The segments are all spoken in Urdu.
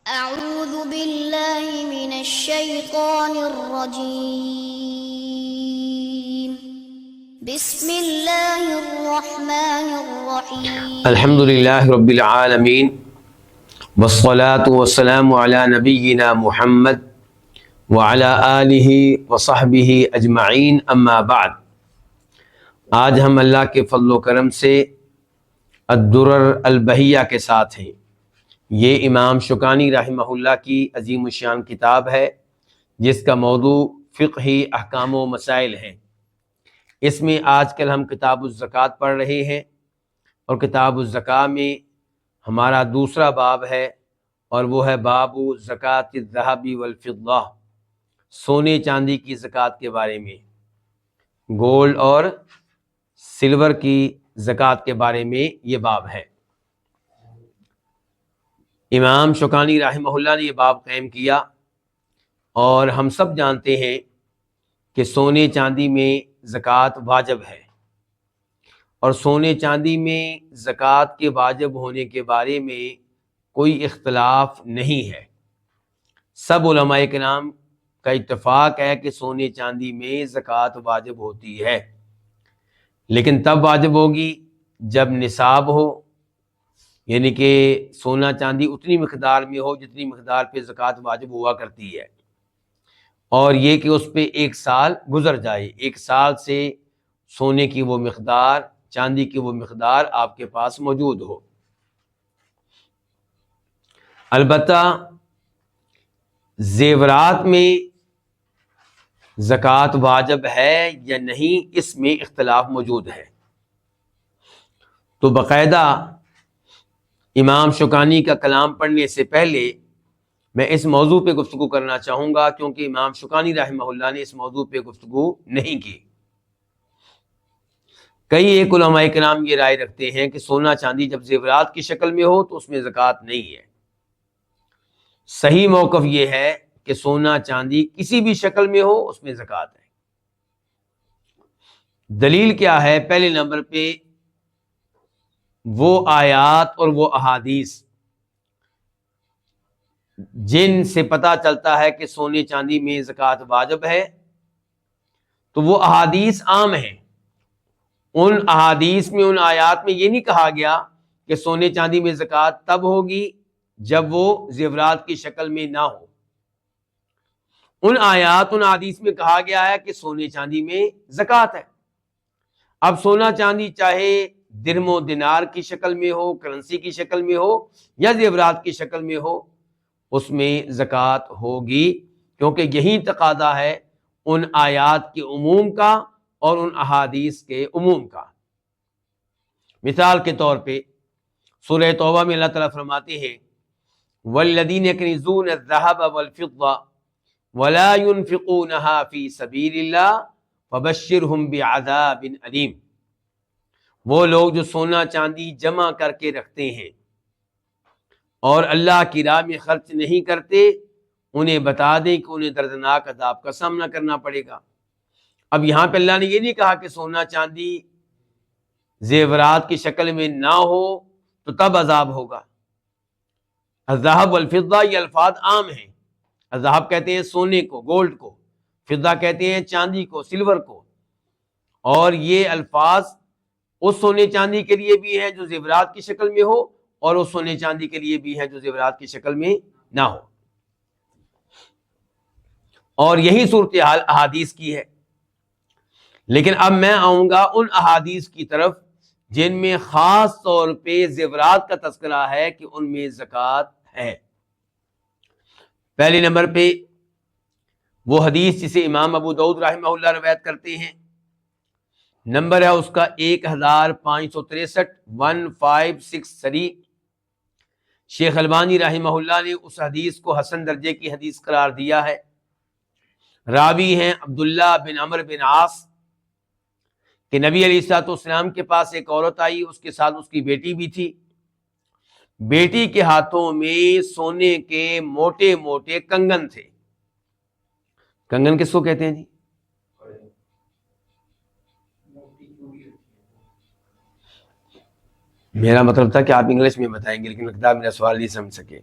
أعوذ بالله من الشيطان الرجيم بسم الله الرحمن الرحيم الحمد للہ رب العالمین والصلاة والسلام علی نبینا محمد وعلی آلہ وصحبہ اجمعین اما بعد۔ آج ہم اللہ کے فضل و کرم سے الدرر البہیہ کے ساتھ ہیں۔ یہ امام شوکانی رحمہ اللہ کی عظیم الشان کتاب ہے جس کا موضوع فقہی احکام و مسائل ہے۔ اس میں آج کل ہم کتاب الزکوٰۃ پڑھ رہے ہیں اور کتاب الزکوٰۃ میں ہمارا دوسرا باب ہے اور وہ ہے باب زکوٰۃ الذہب والفضہ، سونے چاندی کی زکوٰۃ کے بارے میں، گولڈ اور سلور کی زکوٰۃ کے بارے میں یہ باب ہے۔ امام شوکانی رحمہ اللہ نے یہ باب قائم کیا، اور ہم سب جانتے ہیں کہ سونے چاندی میں زکوٰۃ واجب ہے، اور سونے چاندی میں زکوٰۃ کے واجب ہونے کے بارے میں کوئی اختلاف نہیں ہے۔ سب علماء کرام کا اتفاق ہے کہ سونے چاندی میں زکوٰۃ واجب ہوتی ہے، لیکن تب واجب ہوگی جب نصاب ہو، یعنی کہ سونا چاندی اتنی مقدار میں ہو جتنی مقدار پہ زکوٰۃ واجب ہوا کرتی ہے، اور یہ کہ اس پہ ایک سال گزر جائے، ایک سال سے سونے کی وہ مقدار، چاندی کی وہ مقدار آپ کے پاس موجود ہو۔ البتہ زیورات میں زکوٰۃ واجب ہے یا نہیں، اس میں اختلاف موجود ہے۔ تو باقاعدہ امام شوکانی کا کلام پڑھنے سے پہلے میں اس موضوع پہ گفتگو کرنا چاہوں گا، کیونکہ امام شوکانی رحمہ اللہ نے اس موضوع پہ گفتگو نہیں کی۔ کئی ایک علماء کرام یہ رائے رکھتے ہیں کہ سونا چاندی جب زیورات کی شکل میں ہو تو اس میں زکوٰۃ نہیں ہے۔ صحیح موقف یہ ہے کہ سونا چاندی کسی بھی شکل میں ہو اس میں زکوٰۃ ہے۔ دلیل کیا ہے؟ پہلے نمبر پہ وہ آیات اور وہ احادیث جن سے پتہ چلتا ہے کہ سونے چاندی میں زکوٰۃ واجب ہے، تو وہ احادیث عام ہیں۔ ان احادیث میں، ان آیات میں یہ نہیں کہا گیا کہ سونے چاندی میں زکوٰۃ تب ہوگی جب وہ زیورات کی شکل میں نہ ہو۔ ان آیات، ان احادیث میں کہا گیا ہے کہ سونے چاندی میں زکوٰۃ ہے۔ اب سونا چاندی چاہے درہم و دینار کی شکل میں ہو، کرنسی کی شکل میں ہو یا زیورات کی شکل میں ہو، اس میں زکوٰۃ ہوگی، کیونکہ یہی تقاضا ہے ان آیات کے عموم کا اور ان احادیث کے عموم کا۔ مثال کے طور پہ سورہ توبہ میں اللہ تعالیٰ فرماتے ہیں وَالَّذِينَ يَكْنِزُونَ الذَّهَبَ وَالْفِضَّةَ وَلَا يُنْفِقُونَهَا فِي سَبِيلِ اللَّهِ فَبَشِّرْهُم بِعَذَابٍ أَلِيمٍ۔ وہ لوگ جو سونا چاندی جمع کر کے رکھتے ہیں اور اللہ کی راہ میں خرچ نہیں کرتے، انہیں بتا دیں کہ انہیں دردناک عذاب کا سامنا کرنا پڑے گا۔ اب یہاں پہ اللہ نے یہ نہیں کہا کہ سونا چاندی زیورات کی شکل میں نہ ہو تو تب عذاب ہوگا۔ الذہب والفضہ یہ الفاظ عام ہیں۔ الذہب کہتے ہیں سونے کو، گولڈ کو، فضہ کہتے ہیں چاندی کو، سلور کو، اور یہ الفاظ اس سونے چاندی کے لیے بھی ہیں جو زیورات کی شکل میں ہو، اور اس سونے چاندی کے لیے بھی ہیں جو زیورات کی شکل میں نہ ہو۔ اور یہی صورتحال احادیث کی ہے۔ لیکن اب میں آؤں گا ان احادیث کی طرف جن میں خاص طور پہ زیورات کا تذکرہ ہے کہ ان میں زکوٰۃ ہے۔ پہلے نمبر پہ وہ حدیث جسے امام ابو داؤد رحمہ اللہ روایت کرتے ہیں، نمبر ہے اس کا 1563، 1563۔ شیخ البانی رحمہ اللہ نے اس حدیث کو حسن درجے کی حدیث قرار دیا ہے۔ راوی ہیں عبداللہ بن عمرو بن عاص کہ نبی علیہ الصلوۃ والسلام کے پاس ایک عورت آئی، اس کے ساتھ اس کی بیٹی بھی تھی۔ بیٹی کے ہاتھوں میں سونے کے موٹے موٹے کنگن تھے۔ کنگن کس کو کہتے ہیں جی؟ میرا مطلب تھا کہ آپ انگلش میں بتائیں گے، لیکن لگتا ہے میرا سوال نہیں سمجھ سکے۔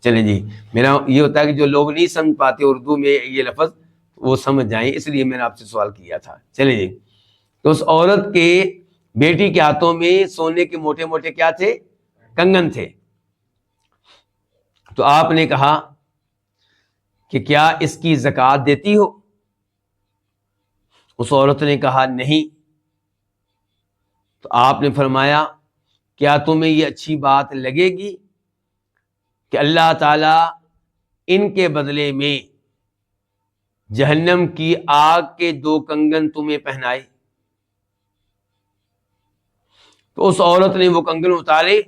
چلیں جی، میرا یہ ہوتا ہے کہ جو لوگ نہیں سمجھ پاتے اردو میں یہ لفظ وہ سمجھ جائیں، اس لیے میں نے آپ سے سوال کیا تھا۔ چلیں جی، تو اس عورت کے بیٹی کے ہاتھوں میں سونے کے موٹے موٹے کیا تھے؟ کنگن تھے۔ تو آپ نے کہا کہ کیا اس کی زکوٰۃ دیتی ہو؟ اس عورت نے کہا نہیں۔ تو آپ نے فرمایا کیا تمہیں یہ اچھی بات لگے گی کہ اللہ تعالی ان کے بدلے میں جہنم کی آگ کے 2 کنگن تمہیں پہنائے؟ تو اس عورت نے وہ کنگن اتارے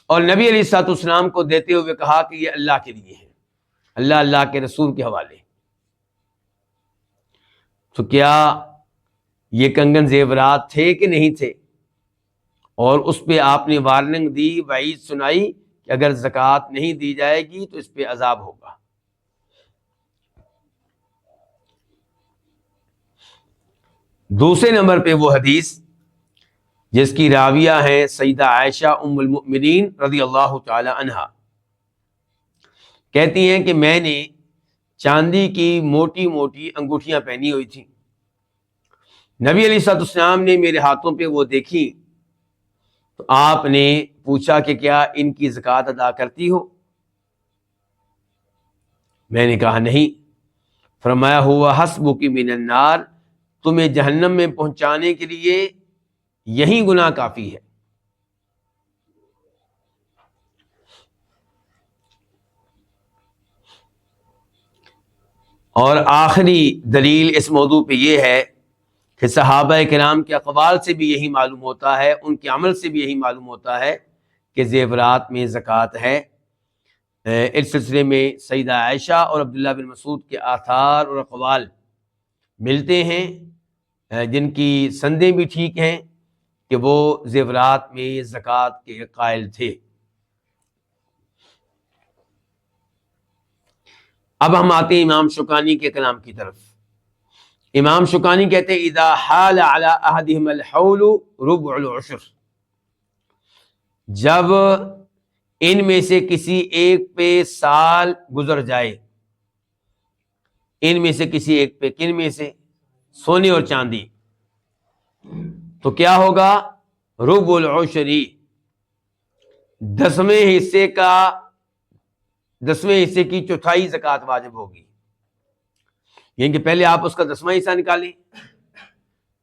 اور نبی علیہ الصلوۃ والسلام کو دیتے ہوئے کہا کہ یہ اللہ کے لیے ہے، اللہ کے رسول کے حوالے۔ تو کیا یہ کنگن زیورات تھے کہ نہیں تھے؟ اور اس پہ آپ نے وارننگ دی، وعید سنائی کہ اگر زکوٰۃ نہیں دی جائے گی تو اس پہ عذاب ہوگا۔ دوسرے نمبر پہ وہ حدیث جس کی راویہ ہیں سیدہ عائشہ ام المؤمنین رضی اللہ تعالی عنہا، کہتی ہیں کہ میں نے چاندی کی موٹی موٹی انگوٹھیاں پہنی ہوئی تھیں، نبی علیہ الصلوۃ والسلام نے میرے ہاتھوں پہ وہ دیکھی تو آپ نے پوچھا کہ کیا ان کی زکوٰۃ ادا کرتی ہو؟ میں نے کہا نہیں۔ فرمایا ہوا حسبک من النار، تمہیں جہنم میں پہنچانے کے لیے یہی گناہ کافی ہے۔ اور آخری دلیل اس موضوع پہ یہ ہے کہ صحابہ کرام کے اقوال سے بھی یہی معلوم ہوتا ہے، ان کے عمل سے بھی یہی معلوم ہوتا ہے کہ زیورات میں زکوٰۃ ہے۔ اس سلسلے میں سیدہ عائشہ اور عبداللہ بن مسعود کے آثار اور اقوال ملتے ہیں جن کی سندیں بھی ٹھیک ہیں کہ وہ زیورات میں زکوٰۃ کے قائل تھے۔ اب ہم آتے ہیں امام شوکانی کے کلام کی طرف۔ امام شوکانی کہتے ہیں اذا حال علی احدہم الحول ربع العشر، جب ان میں سے کسی ایک پہ سال گزر جائے، ان میں سے کسی ایک پہ، کن میں سے؟ سونے اور چاندی، تو کیا ہوگا؟ ربع العشری، 10ویں حصے کی چوتھائی زکوٰۃ واجب ہوگی۔ یعنی کہ پہلے آپ اس کا 10واں حصہ نکالیں،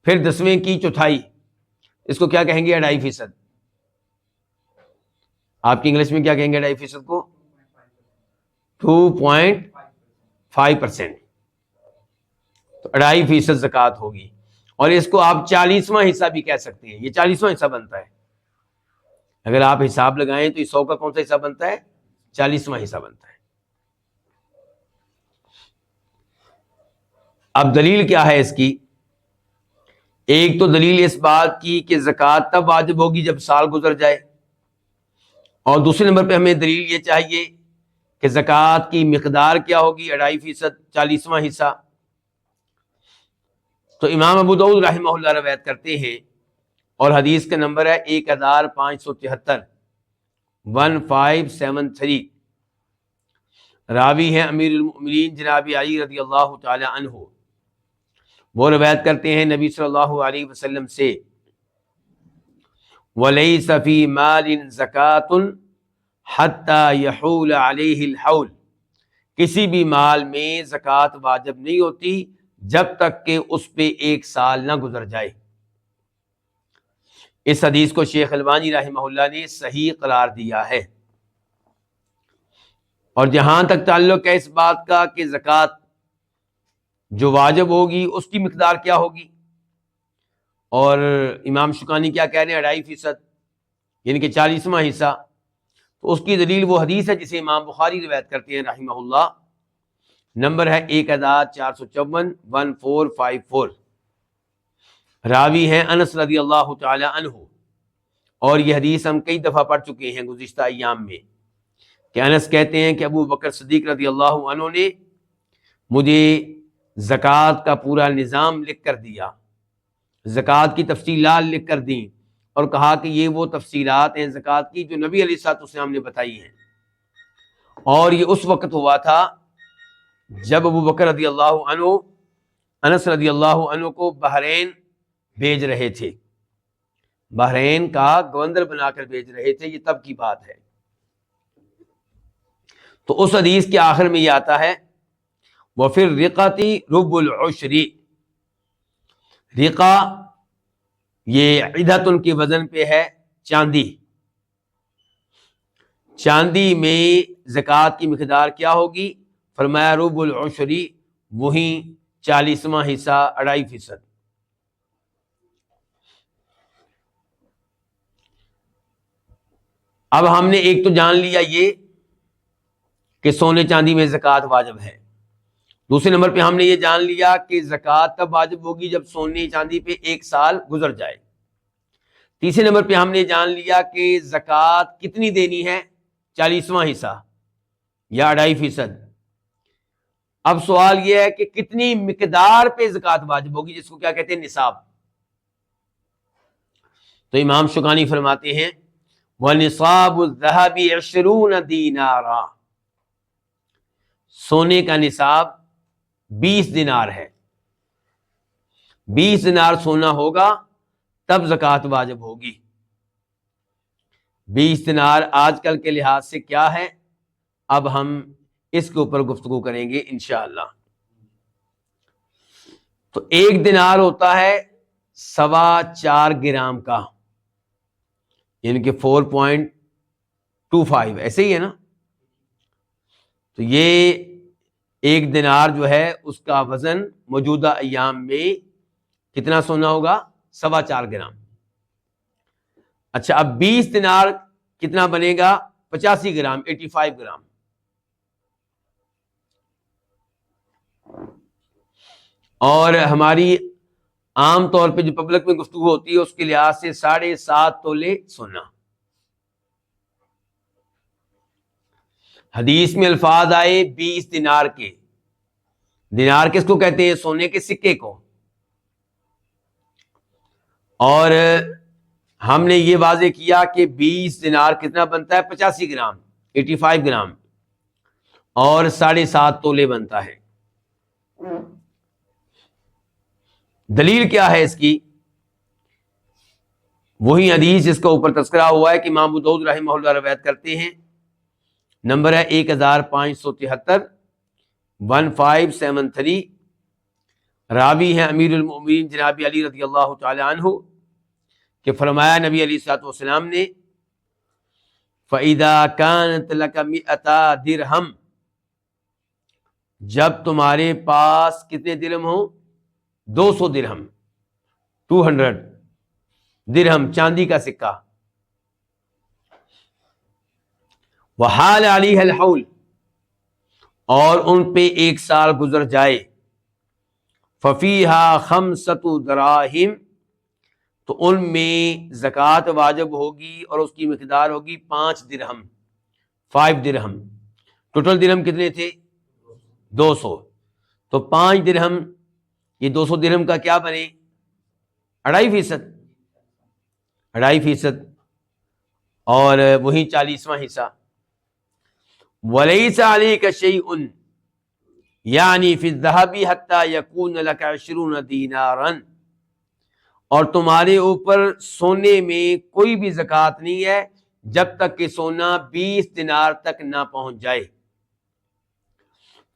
پھر 10ویں کی چوتھائی، اس کو کیا کہیں گے؟ 2.5%۔ آپ کی انگلش میں کیا کہیں گے 2.5% کو؟ 2.5%۔ تو 2.5% زکوٰۃ ہوگی، اور اس کو آپ 40واں حصہ بھی کہہ سکتے ہیں، یہ 40واں حصہ بنتا ہے۔ اگر آپ حساب لگائیں تو یہ 100 کا کون سا حصہ بنتا ہے؟ 40واں حصہ بنتا ہے۔ اب دلیل کیا ہے اس کی؟ ایک تو دلیل اس بات کی کہ زکوٰۃ تب واجب ہوگی جب سال گزر جائے، اور دوسرے نمبر پہ ہمیں دلیل یہ چاہیے کہ زکوٰۃ کی مقدار کیا ہوگی؟ 2.5%، 40واں حصہ۔ تو امام ابو داؤد رحمہ اللہ روایت کرتے ہیں، اور حدیث کا نمبر ہے 1573، 1573۔ راوی ہیں امیر المؤمنین جناب علی رضی اللہ تعالی عنہ، وہ روایت کرتے ہیں نبی صلی اللہ علیہ وسلم سے، وَلَيْسَ فِي مَالٍ زَكَاةٌ حَتَّى يَحُولَ عَلَيْهِ الْحَوْلُ، کسی بھی مال میں زکوٰۃ واجب نہیں ہوتی جب تک کہ اس پہ 1 سال نہ گزر جائے۔ اس حدیث کو شیخ البانی رحمہ اللہ نے صحیح قرار دیا ہے۔ اور جہاں تک تعلق ہے اس بات کا کہ زکوٰۃ جو واجب ہوگی اس کی مقدار کیا ہوگی، اور امام شوکانی کیا کہہ رہے ہیں؟ 2.5%، یعنی کہ 40واں حصہ۔ تو اس کی دلیل وہ حدیث ہے جسے امام بخاری روایت کرتے ہیں رحمہ اللہ، نمبر ہے 1454، 1454۔ راوی ہیں انس رضی اللہ تعالی عنہ، اور یہ حدیث ہم کئی دفعہ پڑھ چکے ہیں گزشتہ ایام میں، کہ انس کہتے ہیں کہ ابو بکر صدیق رضی اللہ عنہ نے مجھے زکوٰۃ کا پورا نظام لکھ کر دیا، زکوٰۃ کی تفصیلات لکھ کر دیں، اور کہا کہ یہ وہ تفصیلات ہیں زکوٰۃ کی جو نبی علیہ الصلوۃ والسلام نے بتائی ہیں، اور یہ اس وقت ہوا تھا جب ابو بکر رضی اللہ عنہ انس رضی اللہ عنہ کو بحرین بھیج رہے تھے، بحرین کا گورنر بنا کر بھیج رہے تھے، یہ تب کی بات ہے۔ تو اس حدیث کے آخر میں یہ آتا ہے وَفِي الرِّقَةِ رُبُّ الْعُشْرِ، رقہ یہ عدتن کے وزن پہ ہے، چاندی، چاندی میں زکوٰۃ کی مقدار کیا ہوگی؟ فرمایا ربع العشری، وہی 40واں حصہ، 2.5%۔ اب ہم نے ایک تو جان لیا یہ کہ سونے چاندی میں زکوٰۃ واجب ہے، دوسرے نمبر پہ ہم نے یہ جان لیا کہ زکوٰۃ تب واجب ہوگی جب سونے چاندی پہ 1 سال گزر جائے، تیسرے نمبر پہ ہم نے جان لیا کہ زکوٰۃ کتنی دینی ہے، 40واں حصہ یا 2.5%۔ اب سوال یہ ہے کہ کتنی مقدار پہ زکوٰۃ واجب ہوگی، جس کو کیا کہتے ہیں؟ نصاب۔ تو امام شوکانی فرماتے ہیں وَنِصَابُ الذَّهَبِ 20 دینارا، سونے کا نصاب 20 دینار ہے، 20 دینار سونا ہوگا تب زکوٰۃ واجب ہوگی۔ 20 دینار آج کل کے لحاظ سے کیا ہے، اب ہم اس کے اوپر گفتگو کریں گے انشاءاللہ۔ تو 1 دینار ہوتا ہے 4.25 گرام کا، یعنی کہ 4.25، ایسے ہی ہے نا۔ تو یہ 1 دینار جو ہے اس کا وزن موجودہ ایام میں کتنا سونا ہوگا؟ 4.25 گرام۔ اچھا، اب 20 دینار کتنا بنے گا؟ 85 گرام، 85 گرام۔ اور ہماری عام طور پہ جو پبلک میں گفتگو ہوتی ہے اس کے لحاظ سے 7.5 تولے سونا۔ حدیث میں الفاظ آئے 20 دینار کے، دینار کس کو کہتے ہیں؟ سونے کے سکے کو۔ اور ہم نے یہ واضح کیا کہ 20 دینار کتنا بنتا ہے؟ 85 گرام، 85 گرام، اور 7.5 تولے بنتا ہے۔ دلیل کیا ہے اس کی؟ وہی حدیث جس کا اوپر تذکرہ ہوا ہے کہ امام ابو داؤد رحمہ اللہ روایت کرتے ہیں، نمبر ہے 1573، 1573، راوی ہیں امیر المؤمنین جناب علی رضی اللہ تعالی عنہ، کہ فرمایا نبی علیہ الصلوۃ والسلام نے فَإِذَا كَانَتْ لَكَ 100 درہم، جب تمہارے پاس کتنے درہم ہوں؟ 200 درہم، 200 درہم، چاندی کا سکہ، وحال علیہ الحول، اور ان پہ 1 سال گزر جائے، ففیہا 5 دراہم، تو ان میں زکوٰۃ واجب ہوگی اور اس کی مقدار ہوگی 5 درہم، 5 درہم۔ ٹوٹل درہم کتنے تھے؟ 200، تو 5 درہم، یہ 200 درہم کا کیا بنے؟ 2.5%، 2.5%، اور وہی 40واں حصہ۔ وَلَيْسَ عَلَيْكَ شَيْءٌ یعنی فی الذهب حتى يكون لك 20 دینارا، اور تمہارے اوپر سونے میں کوئی بھی زکوٰۃ نہیں ہے جب تک کہ سونا 20 دینار تک نہ پہنچ جائے۔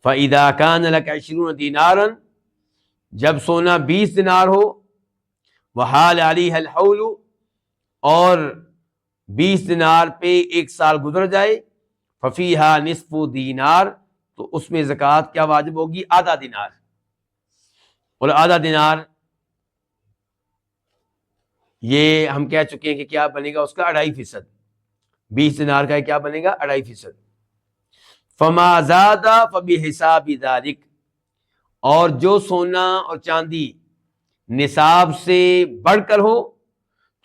فَإِذَا كَانَ لَكَ 20 دینارا، جب سونا 20 دینار ہو، وحال علیہ الحول، اور 20 دینار پہ 1 سال گزر جائے، ففیہا نصف دینار، تو اس میں زکوٰۃ کیا واجب ہوگی؟ آدھا دینار، اور آدھا دینار یہ ہم کہہ چکے ہیں کہ کیا بنے گا اس کا؟ 2.5%۔ 20 دینار کا کیا بنے گا؟ 2.5%۔ فما زاد فبحساب ذلک، اور جو سونا اور چاندی نصاب سے بڑھ کر ہو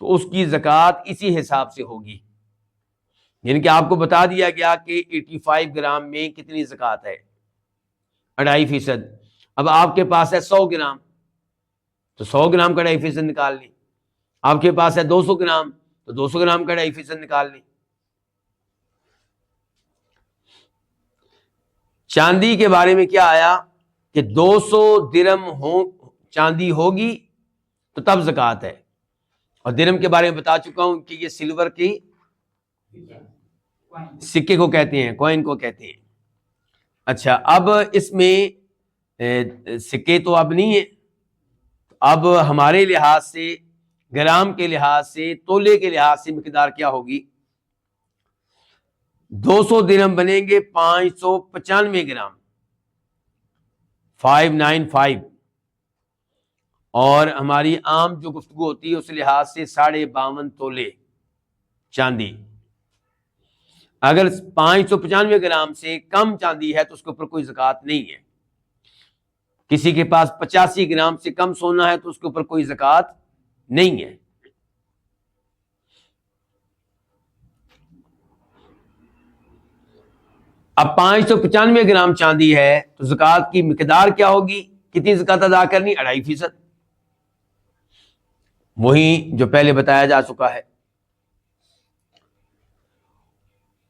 تو اس کی زکوٰۃ اسی حساب سے ہوگی، یعنی کہ آپ کو بتا دیا گیا کہ 85 گرام میں کتنی زکوٰۃ ہے؟ 2.5%۔ اب آپ کے پاس ہے 100 گرام، تو 100 گرام کا 2.5% نکال لیں۔ آپ کے پاس ہے 200 گرام، تو 200 گرام کا 2.5% نکال لیں۔ چاندی کے بارے میں کیا آیا کہ 200 درم چاندی ہوگی تو تب زکوٰۃ ہے، اور درم کے بارے میں بتا چکا ہوں کہ یہ سلور کی سکے کو کہتے ہیں، کوئن کو کہتے ہیں۔ اچھا، اب اس میں سکے تو اب نہیں ہے، اب ہمارے لحاظ سے، گرام کے لحاظ سے، تولے کے لحاظ سے مقدار کیا ہوگی؟ 200 درہم بنیں گے 595 گرام، 595، اور ہماری عام جو گفتگو ہوتی ہے اس لحاظ سے 52.5 تولے چاندی۔ اگر 595 گرام سے کم چاندی ہے تو اس کے اوپر کوئی زکوٰۃ نہیں ہے۔ کسی کے پاس 85 گرام سے کم سونا ہے تو اس کے اوپر کوئی زکوٰۃ نہیں ہے۔ اب 595 گرام چاندی ہے تو زکوٰۃ کی مقدار کیا ہوگی؟ کتنی زکوٰۃ ادا کرنی؟ 2.5%، وہی جو پہلے بتایا جا چکا ہے۔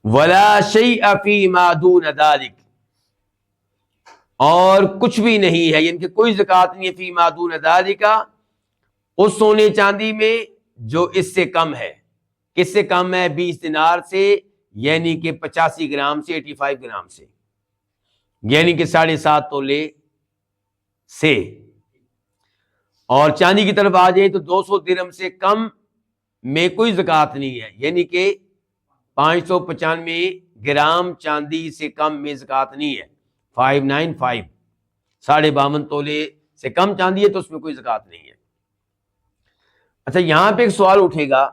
وَلَا شَيْءَ فِي مَا دُونَ ذَلِكَ، اور کچھ بھی نہیں ہے، یعنی کہ کوئی زکوٰۃ نہیں ہے فی ما دون ذالک، اس سونے چاندی میں جو اس سے کم ہے۔ کس سے کم ہے؟ 20 دینار سے، یعنی کہ 85 گرام سے، 85 گرام سے، یعنی کہ 7.5 تولے سے۔ اور چاندی کی طرف آ جائیں تو 200 درہم سے کم میں کوئی زکوٰۃ نہیں ہے، یعنی کہ 595 گرام چاندی سے کم میں زکوٰۃ نہیں ہے۔ 595، 52.5 تولے سے کم چاندی ہے تو اس میں کوئی زکوٰۃ نہیں ہے۔ اچھا، یہاں پہ ایک سوال اٹھے گا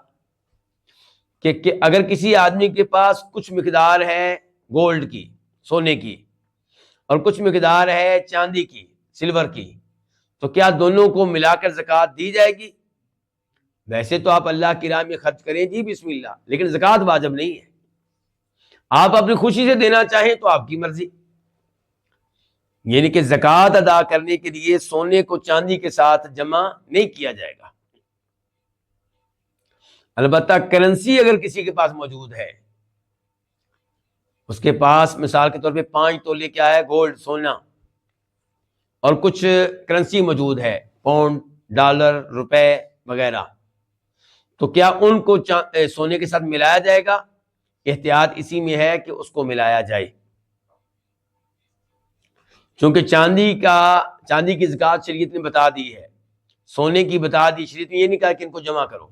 کہ اگر کسی آدمی کے پاس کچھ مقدار ہے گولڈ کی، سونے کی، اور کچھ مقدار ہے چاندی کی، سلور کی، تو کیا دونوں کو ملا کر زکوٰۃ دی جائے گی؟ ویسے تو آپ اللہ کی راہ میں خرچ کریں جی، بسم اللہ، لیکن زکوٰۃ واجب نہیں ہے۔ آپ اپنی خوشی سے دینا چاہیں تو آپ کی مرضی، یعنی کہ زکوٰۃ ادا کرنے کے لیے سونے کو چاندی کے ساتھ جمع نہیں کیا جائے گا۔ البتہ کرنسی اگر کسی کے پاس موجود ہے، اس کے پاس مثال کے طور پہ 5 تولے کیا ہے؟ گولڈ، سونا، اور کچھ کرنسی موجود ہے، پاؤنڈ، ڈالر، روپے وغیرہ، تو کیا ان کو سونے کے ساتھ ملایا جائے گا؟ احتیاط اسی میں ہے کہ اس کو ملایا جائے، چونکہ چاندی کی زکوٰۃ شریعت نے بتا دی ہے، سونے کی بتا دی، شریعت نے یہ نہیں کہا کہ ان کو جمع کرو،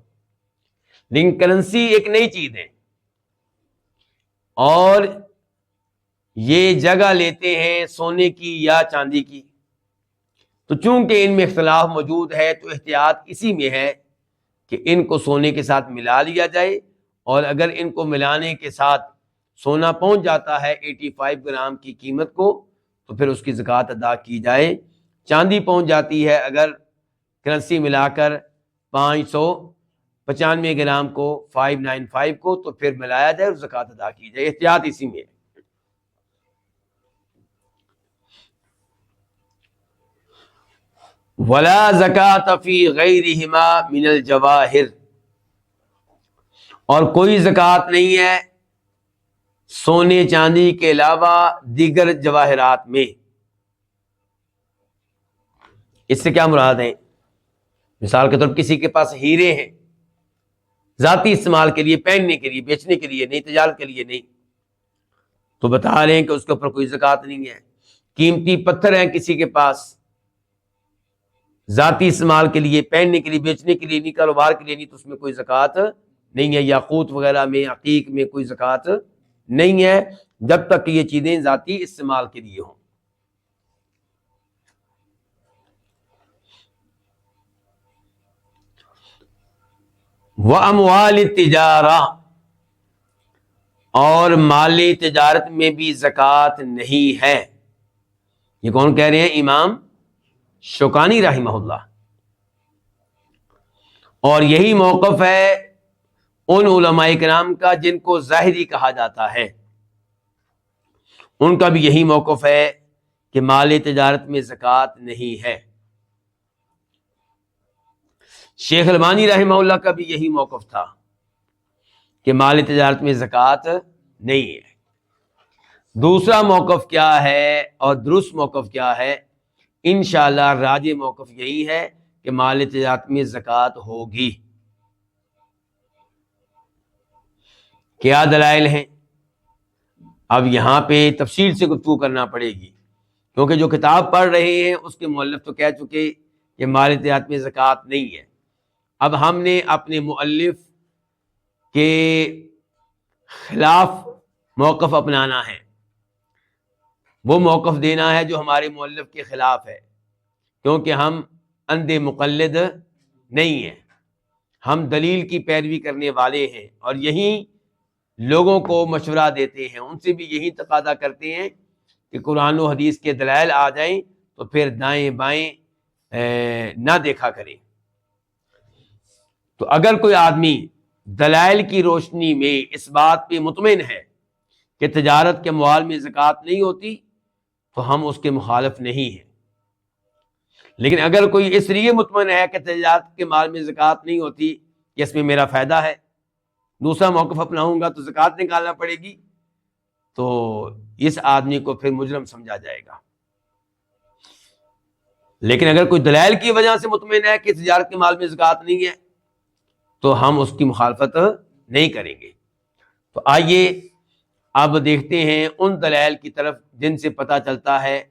لیکن کرنسی ایک نئی چیز ہے اور یہ جگہ لیتے ہیں سونے کی یا چاندی کی، تو چونکہ ان میں اختلاف موجود ہے تو احتیاط اسی میں ہے کہ ان کو سونے کے ساتھ ملا لیا جائے، اور اگر ان کو ملانے کے ساتھ سونا پہنچ جاتا ہے 85 گرام کی قیمت کو تو پھر اس کی زکوٰۃ ادا کی جائے۔ چاندی پہنچ جاتی ہے اگر کرنسی ملا کر 595 گرام کو، 595 کو، تو پھر ملایا جائے اور زکوٰۃ ادا کی جائے، احتیاط اسی میں ہے۔ وَلَا زَكَاةَ فِي غَيْرِهِمَا مِنَ الْجَوَاهِرِ، اور کوئی زکوٰۃ نہیں ہے سونے چاندی کے علاوہ دیگر جواہرات میں۔ اس سے کیا مراد ہے؟ مثال کے طور پر کسی کے پاس ہیرے ہیں، ذاتی استعمال کے لیے، پہننے کے لیے، بیچنے کے لیے نہیں، تجارت کے لیے نہیں، تو بتا رہے ہیں کہ اس کے اوپر کوئی زکوٰۃ نہیں ہے۔ قیمتی پتھر ہیں کسی کے پاس، ذاتی استعمال کے لیے، پہننے کے لیے، بیچنے کے لیے نہیں، کاروبار کے لیے نہیں، تو اس میں کوئی زکوٰۃ نہیں ہے۔ یاقوت وغیرہ میں، عقیق میں کوئی زکوٰۃ نہیں ہے جب تک کہ یہ چیزیں ذاتی استعمال کے لیے ہوں۔ وَأَمْوَالِ التِّجَارَةِ، اور مال تجارت میں بھی زکوٰۃ نہیں ہے۔ یہ کون کہہ رہے ہیں؟ امام شوکانی رحمہ اللہ۔ اور یہی موقف ہے ان علماء کرام کا جن کو ظاہری کہا جاتا ہے، ان کا بھی یہی موقف ہے کہ مال تجارت میں زکوٰۃ نہیں ہے۔ شیخ البانی رحمہ اللہ کا بھی یہی موقف تھا کہ مال تجارت میں زکوٰۃ نہیں ہے۔ دوسرا موقف کیا ہے اور درست موقف کیا ہے؟ انشاءاللہ راجح موقف یہی ہے کہ مال تجارت میں زکوٰۃ ہوگی۔ کیا دلائل ہیں؟ اب یہاں پہ تفصیل سے گفتگو کرنا پڑے گی، کیونکہ جو کتاب پڑھ رہے ہیں اس کے مؤلف تو کہہ چکے کہ مال تجارت میں زکوٰۃ نہیں ہے۔ اب ہم نے اپنے مؤلف کے خلاف موقف اپنانا ہے، وہ موقف دینا ہے جو ہمارے مؤلف کے خلاف ہے، کیونکہ ہم اندھے مقلد نہیں ہیں، ہم دلیل کی پیروی کرنے والے ہیں، اور یہی لوگوں کو مشورہ دیتے ہیں، ان سے بھی یہی تقاضا کرتے ہیں کہ قرآن و حدیث کے دلائل آ جائیں تو پھر دائیں بائیں نہ دیکھا کریں۔ تو اگر کوئی آدمی دلائل کی روشنی میں اس بات پہ مطمئن ہے کہ تجارت کے اموال میں زکوٰۃ نہیں ہوتی تو ہم اس کے مخالف نہیں ہیں، لیکن اگر کوئی اس لیے مطمئن ہے کہ تجارت کے مال میں زکوٰۃ نہیں ہوتی کہ اس میں میرا فائدہ ہے، دوسرا موقف اپناؤں گا تو زکوٰۃ نکالنا پڑے گی، تو اس آدمی کو پھر مجرم سمجھا جائے گا۔ لیکن اگر کوئی دلائل کی وجہ سے مطمئن ہے کہ تجارت کے مال میں زکوٰۃ نہیں ہے تو ہم اس کی مخالفت نہیں کریں گے۔ تو آئیے اب دیکھتے ہیں ان دلائل کی طرف جن سے پتہ چلتا ہے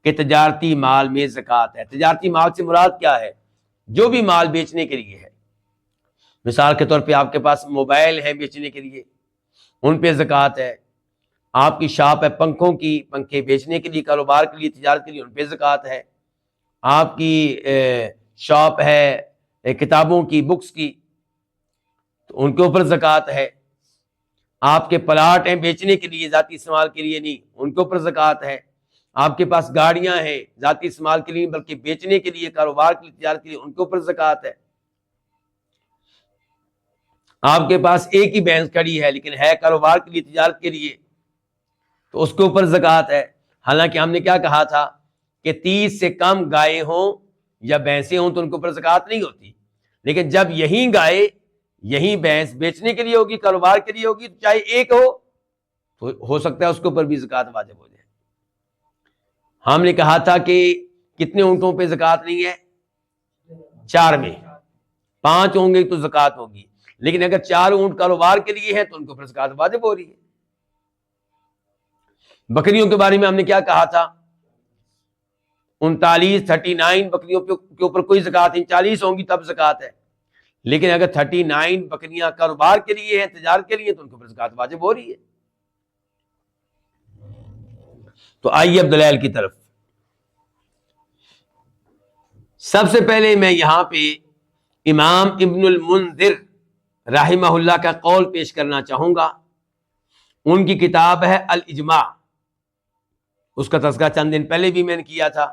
کہ تجارتی مال میں زکوٰۃ ہے۔ تجارتی مال سے مراد کیا ہے؟ جو بھی مال بیچنے کے لیے ہے۔ مثال کے طور پہ آپ کے پاس موبائل ہے بیچنے کے لیے، ان پہ زکوٰۃ ہے۔ آپ کی شاپ ہے پنکھوں کی، پنکھے بیچنے کے لیے، کاروبار کے لیے، تجارت کے لیے، ان پہ زکوٰۃ ہے۔ آپ کی شاپ ہے کتابوں کی، بکس کی، تو ان کے اوپر زکوٰۃ ہے۔ آپ کے پلاٹ ہیں بیچنے کے لیے، ذاتی استعمال کے لیے نہیں، ان کے اوپر زکوٰۃ ہے۔ آپ کے پاس گاڑیاں ہیں ذاتی استعمال کے لیے بلکہ بیچنے کے لیے، کاروبار کے لیے، تجارت کے لیے، ان کے اوپر زکوٰۃ ہے۔ آپ کے پاس ایک ہی بھینس کھڑی ہے لیکن ہے کاروبار کے لیے، تجارت کے لیے، تو اس کے اوپر زکوٰۃ ہے۔ حالانکہ ہم نے کیا کہا تھا کہ 30 سے کم گائے ہوں یا بھینسیں ہوں تو ان کے اوپر زکوٰۃ نہیں ہوتی، لیکن جب یہی گائے، یہی بھینس بیچنے کے لیے ہوگی، کاروبار کے لیے ہوگی، تو چاہے ایک تو ہو سکتا ہے اس کے اوپر بھی زکوٰۃ واجب ہو جائے۔ ہم نے کہا تھا کہ کتنے اونٹوں پہ زکوٰۃ نہیں ہے؟ 4 میں، 5 ہوں گے تو زکوٰۃ ہوگی، لیکن اگر 4 اونٹ کاروبار کے لیے ہیں تو ان کے اوپر زکوٰۃ واجب ہو رہی ہے۔ بکریوں کے بارے میں ہم نے کیا کہا تھا؟ 39 بکریوں کے اوپر کوئی زکوٰۃ نہیں، 40 ہوں گی تب زکوٰۃ ہے، لیکن اگر 39 بکریاں کاروبار کے لیے ہیں، تجارت کے لیے، تو ان کے اوپر زکوٰۃ واجب ہو رہی ہے۔ تو آئیے اب دلائل کی طرف۔ سب سے پہلے میں یہاں پہ امام ابن المنذر رحمہ اللہ کا قول پیش کرنا چاہوں گا۔ ان کی کتاب ہے الاجماع، اس کا تذکرہ چند دن پہلے بھی میں نے کیا تھا۔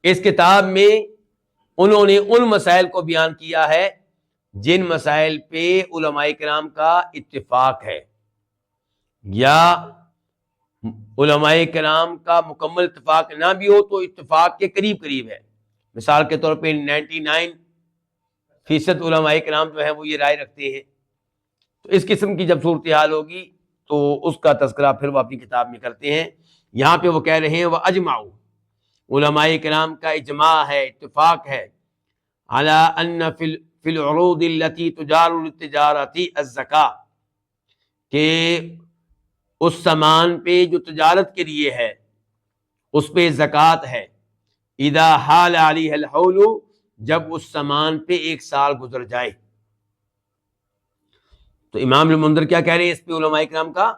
اس کتاب میں انہوں نے ان مسائل کو بیان کیا ہے جن مسائل پہ علماء کرام کا اتفاق ہے، یا علماء کرام کا مکمل اتفاق نہ بھی ہو تو اتفاق کے قریب قریب ہے۔ مثال کے طور پہ 99% علماء کرام جو ہیں وہ یہ رائے رکھتے ہیں۔ تو اس قسم کی جب صورتحال ہوگی تو اس کا تذکرہ پھر وہ اپنی کتاب میں کرتے ہیں۔ یہاں پہ وہ کہہ رہے ہیں وَأَجْمَعُوا، علماء کرام کا اجماع ہے، اتفاق ہے، عَلَىٰ أَنَّ فِي الْعُرُوضِ الَّتِي تُجَارُ لِلتِّجَارَةِ الزَّكَاةَ، کہ اس سامان پہ جو تجارت کے لیے ہے اس پہ زکوٰۃ ہے۔ اذا حال علیہ الحول، جب اس سامان پہ 1 سال گزر جائے۔ تو امام المنذر کیا کہہ رہے ہیں؟ اس پہ علماء کرام کا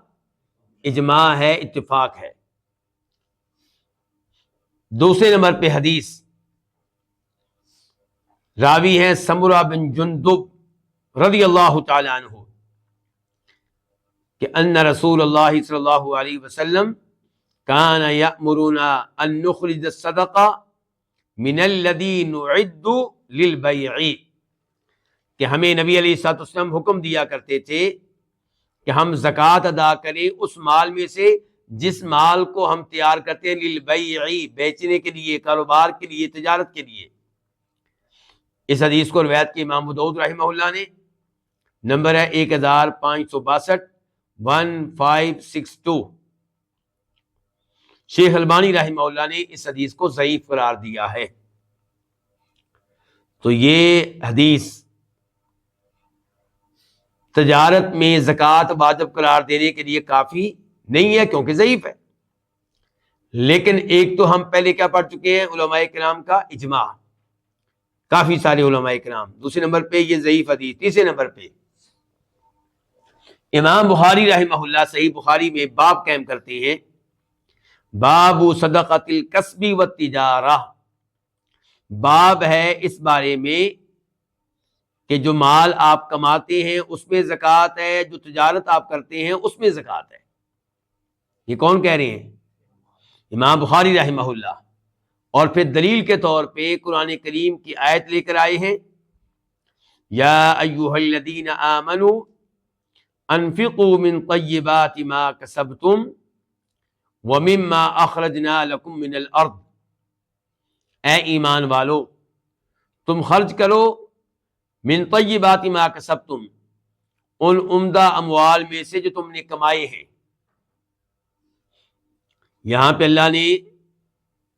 اجماع ہے، اتفاق ہے۔ دوسرے نمبر پہ حدیث، راوی ہیں سمرہ بن جندب رضی اللہ تعالی عنہ، کہ ان رسول اللہ صلی اللہ علیہ وسلم کان یأمرنا ان نخرج الصدقہ من الذی نعد للبیع، کہ ہمیں نبی علیہ الصلوۃ والسلام حکم دیا کرتے تھے کہ ہم زکوٰۃ ادا کریں اس مال میں سے جس مال کو ہم تیار کرتے ہیں للبیع، بیچنے کے لیے، کاروبار کے لیے، تجارت کے لیے۔ اس حدیث کو روایت کی امام ابو داؤد رحمہ اللہ نے، نمبر ہے 1562، 1562 شیخ البانی رحمہ اللہ نے اس حدیث کو ضعیف قرار دیا ہے۔ تو یہ حدیث تجارت میں زکوٰۃ واجب قرار دینے کے لیے کافی نہیں ہے کیونکہ ضعیف ہے، لیکن ایک تو ہم پہلے کیا پڑھ چکے ہیں، علماء کرام کا اجماع، کافی سارے علماء کرام، دوسرے نمبر پہ یہ ضعیف حدیث، تیسرے نمبر پہ امام بخاری رحمہ اللہ صحیح بخاری میں باب قائم کرتے ہیں، باب صدقۃ الکسب والتجارہ، باب ہے اس بارے میں کہ جو مال آپ کماتے ہیں اس میں زکوٰۃ ہے، جو تجارت آپ کرتے ہیں اس میں زکوٰۃ ہے۔ یہ کون کہہ رہے ہیں؟ امام بخاری رحمہ اللہ۔ اور پھر دلیل کے طور پہ قرآن کریم کی آیت لے کر آئے ہیں، یا ایھا الذین آمنوا انفقوا من طیبات ما کسبتم ومما اخرجنا لکم من الارض، اے ایمان والو تم خرچ کرو من طیبات ما کسبتم، ان عمدہ اموال میں سے جو تم نے کمائے ہیں۔ یہاں پہ اللہ نے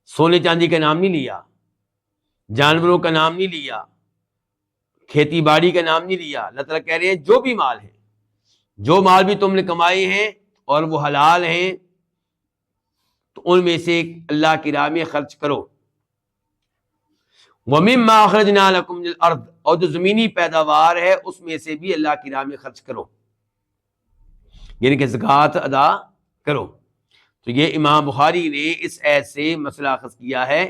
سونے چاندی کا نام نہیں لیا، جانوروں کا نام نہیں لیا، کھیتی باڑی کا نام نہیں لیا۔ اللہ تعالیٰ کہہ رہے ہیں جو بھی مال ہے، جو مال بھی تم نے کمائے ہیں اور وہ حلال ہیں، تو ان میں سے اللہ کی راہ میں خرچ کرو۔ وَمِمَّا أَخْرَجْنَا لَكُم مِّنَ الْأَرْضِ، اور جو زمینی پیداوار ہے اس میں سے بھی اللہ کی راہ میں خرچ کرو، یعنی کہ زکوٰۃ ادا کرو۔ تو یہ امام بخاری نے اس آیت سے مسئلہ اخذ کیا ہے